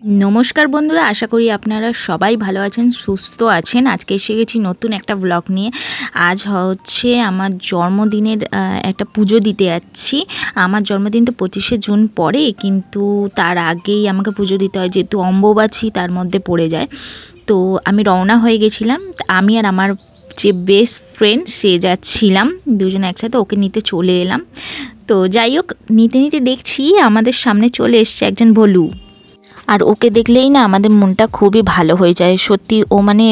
নমস্কার বন্ধুরা, আশা করি আপনারা সবাই ভালো আছেন, সুস্থ আছেন। আজকে এসে গেছি নতুন একটা ব্লগ নিয়ে। আজ হচ্ছে আমার জন্মদিনের একটা পুজো দিতে যাচ্ছি। আমার জন্মদিন তো 25শে জুন পড়ে, কিন্তু তার আগেই আমাকে পুজো দিতে হয়, যেহেতু অম্বুবাচী তার মধ্যে পড়ে যায়। তো আমি রওনা হয়ে গেছিলাম। আমি আর আমার যে বেস্ট ফ্রেন্ড সে যাচ্ছিলাম, দুজনে একসাথে। ওকে নিতে চলে এলাম। তো যাই হোক, নিতে নিতে দেখছি আমাদের সামনে চলে এসছে একজন ভোলু। আর ওকে দেখলেই না আমাদের মনটা খুবই ভালো হয়ে যায়। সত্যি ও মানে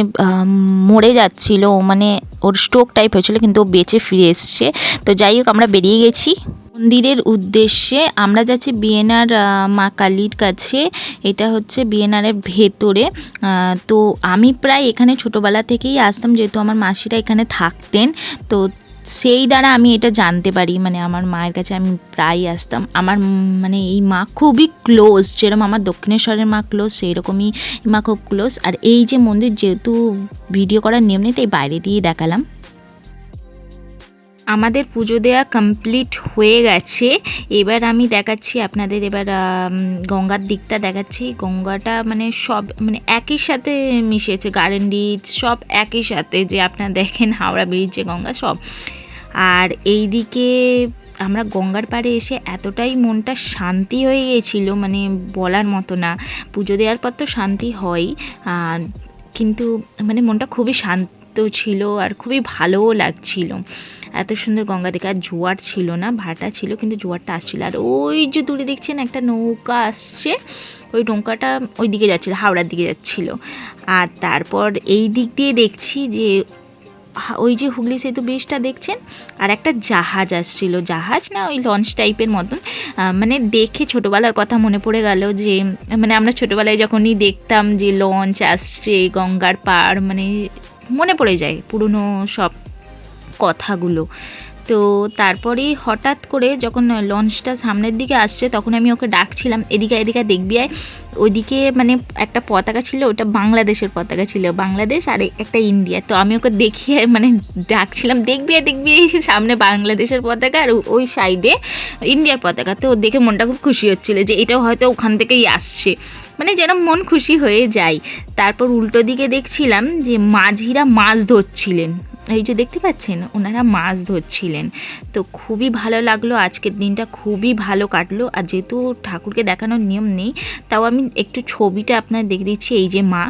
মরে যাচ্ছিল, ও মানে ওর স্ট্রোক টাইপ হয়েছিল, কিন্তু ও বেঁচে ফিরে এসছে। তো যাই হোক, আমরা বেরিয়ে গেছি মন্দিরের উদ্দেশ্যে। আমরা যাচ্ছি বিএনআর মা কালীর কাছে। এটা হচ্ছে বিএনআরের ভেতরে। তো আমি প্রায় এখানে ছোটোবেলা থেকেই আসতাম, যেহেতু আমার মাসিরা এখানে থাকতেন। তো সেই দ্বারা আমি এটা জানতে পারি, মানে আমার মায়ের কাছে আমি প্রায় আসতাম। আমার মানে এই মা খুবই ক্লোজ, যেরকম আমার দক্ষিণেশ্বরের মা ক্লোজ, সেই রকমই মা খুব ক্লোজ। আর এই যে মন্দির, যেহেতু ভিডিও করার নিয়ম নেই তাই বাইরে দিয়ে দেখালাম। আমাদের পুজো দেওয়া কমপ্লিট হয়ে গেছে। এবার আমি দেখাচ্ছি আপনাদের, এবার গঙ্গার দিকটা দেখাচ্ছি। গঙ্গাটা মানে সব মানে একই সাথে মিশেছে, গার্ডেন রিচ সব একই সাথে, যে আপনারা দেখেন হাওড়া ব্রিজ যে গঙ্গা সব। আর এই দিকে আমরা গঙ্গার পাড়ে এসে এতটাই মনটা শান্তি হয়ে গিয়েছিল, মানে বলার মতো না। পুজো দেওয়ার পর তো শান্তি হয়, কিন্তু মানে মনটা খুবই শান্ত ছিল আর খুবই ভালোও লাগছিল। এত সুন্দর গঙ্গা দেখে। আর জোয়ার ছিল না, ভাটা ছিল, কিন্তু জোয়ারটা আসছিল। আর ওই যে দূরে দেখছেন একটা নৌকা আসছে, ওই নৌকাটা ওই দিকে যাচ্ছিল, হাওড়ার দিকে যাচ্ছিল। আর তারপর এই দিক দিয়ে দেখছি যে ওই যে হুগলি সেতু ব্রিজটা দেখছেন, আর একটা জাহাজ আসছিল, জাহাজ না ওই লঞ্চ টাইপের মতন। মানে দেখে ছোটোবেলার কথা মনে পড়ে গেল, যে মানে আমরা ছোটোবেলায় যখনই দেখতাম যে লঞ্চ আসছে গঙ্গার পাড়, মানে মনে পড়ে যায় পুরনো সব কথাগুলো। তো তারপরেই হঠাৎ করে যখন লঞ্চটা সামনের দিকে আসছে, তখন আমি ওকে ডাকছিলাম, এদিকে এদিকে দেখবি আয়। ওইদিকে মানে একটা পতাকা ছিল, ওটা বাংলাদেশের পতাকা ছিল, বাংলাদেশ আর একটা ইন্ডিয়া। তো আমি ওকে দেখিয়ে মানে ডাকছিলাম, দেখবি দেখবি সামনে বাংলাদেশের পতাকা আর ওই সাইডে ইন্ডিয়ার পতাকা। তো দেখে মনটা খুব খুশি হচ্ছিলো যে এটাও হয়তো ওখান থেকেই আসছে, মানে যেন মন খুশি হয়ে যায়। তারপর উল্টো দিকে দেখছিলাম যে মাঝিরা মাছ ধরছিলেন, এই যে দেখতে পাচ্ছেন ওনারা মাছ ধরছিলেন। তো খুবই ভালো লাগলো, আজকের দিনটা খুবই ভালো কাটলো। আর যেহেতু ঠাকুরকে দেখানোর নিয়ম নেই, তাও আমি একটু ছবিটা আপনার দেখে দিচ্ছি। এই যে মা।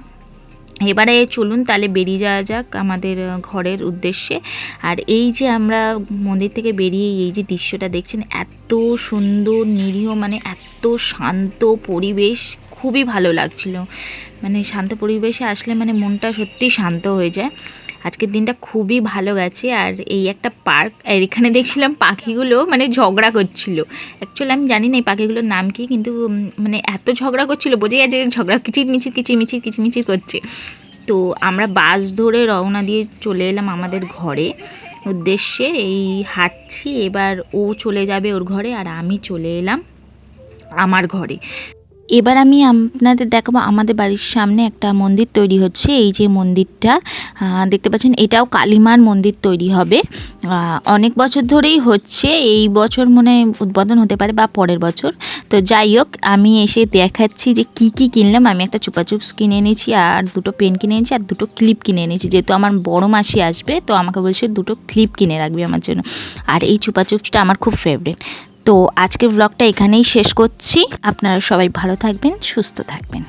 এবারে চলুন তাহলে বেরিয়ে যাওয়া যাক আমাদের ঘরের উদ্দেশ্যে। আর এই যে আমরা মন্দির থেকে বেরিয়ে এই যে দৃশ্যটা দেখছেন, এত সুন্দর নিরীহ, মানে এত শান্ত পরিবেশ, খুবই ভালো লাগছিল। মানে শান্ত পরিবেশে আসলে মানে মনটা সত্যি শান্ত হয়ে যায়। আজকের দিনটা খুবই ভালো গেছে। আর এই একটা পার্ক, আর এখানে দেখছিলাম পাখিগুলো মানে ঝগড়া করছিল। অ্যাকচুয়ালি আমি জানি না এই পাখিগুলোর নাম কি, কিন্তু মানে এত ঝগড়া করছিল, বোঝা যায় যে ঝগড়া কিচিরমিচির করছে। তো আমরা বাস ধরে রওনা দিয়ে চলে এলাম আমাদের ঘরে উদ্দেশ্যে। এই হাঁটছি, এবার ও চলে যাবে ওর ঘরে আর আমি চলে এলাম আমার ঘরে। এবার আমি আপনাদের দেখাবো আমাদের বাড়ির সামনে একটা মন্দির তৈরি হচ্ছে। এই যে মন্দিরটা দেখতে পাচ্ছেন, এটাও কালীমার মন্দির তৈরি হবে। অনেক বছর ধরেই হচ্ছে, এই বছর মনে হয় উদ্বোধন হতে পারে বা পরের বছর। তো যাই হোক, আমি এসে দেখাচ্ছি যে কি কি কিনলাম। আমি একটা চুপাচুপস কিনে এনেছি, আর দুটো পেন কিনে এনেছি, আর দুটো ক্লিপ কিনে এনেছি, যেহেতু আমার বড় মাসি আসবে। তো আমাকে বলছে দুটো ক্লিপ কিনে রাখবি আমার জন্য। আর এই চুপাচুপসটা আমার খুব ফেভারিট। তো আজকের ব্লগটা এখানেই শেষ করছি। আপনারা সবাই ভালো থাকবেন, সুস্থ থাকবেন।